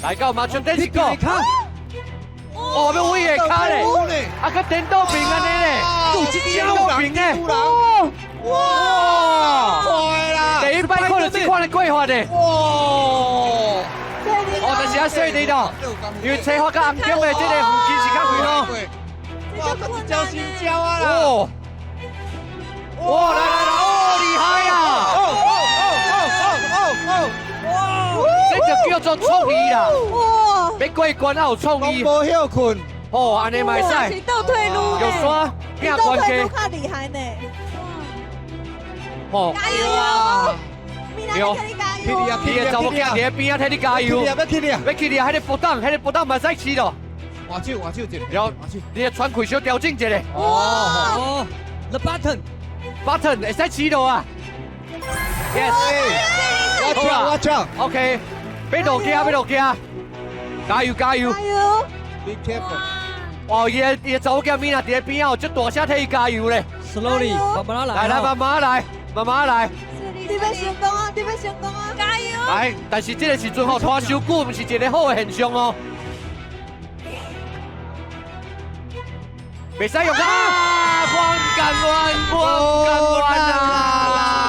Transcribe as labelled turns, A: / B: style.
A: 来到麻将电视个，
B: 卡，
A: 哦，要威下卡咧，啊个颠倒平安尼咧，颠倒平咧，哇！
B: 快啦！
A: 第一摆看到这款的规划咧，
B: 哇！
A: 哦，但是啊细滴咯，因为青花甲红姜的这个附近是较贵咯。
B: 哇，这是交心交啊啦！
A: 哦，哇，来来来，哦，厉害啊！这就叫做创意啦。
C: 哇！
A: 要过关要有创意。
B: 无休困，
A: 哦，安尼嘛会使，
C: 是倒退路
A: 有山变关系。
C: 较厉害呢。
A: 哦，
C: 加油！米娜
A: 有
C: 给你加
B: 去你啊
C: 油！
A: 你的查某囝伫咧边仔替你加油。
B: 要去你啊！
A: 要去你啊，迄个波档，迄个波档嘛使起咯。
B: 换手一个，
A: 了，你的喘气小调整一下。
B: 哦
D: ，The button，
A: button 会使起咯啊。Yes，
B: 我抢
A: OK，别落惊，别落惊，加油加油！
C: 加油！
B: ，Be careful。
A: 哦，伊的查某囝咪啊，伫咧边仔有只大声替伊加油咧。
D: slowly，慢慢来，
A: 来来，慢慢来，慢慢来。
C: 你要成功啊！你要成功啊！加油！
A: 来，但是这个时阵吼，拖手久不是一个好的现象哦。袂使用啊！光干完，光干完啊！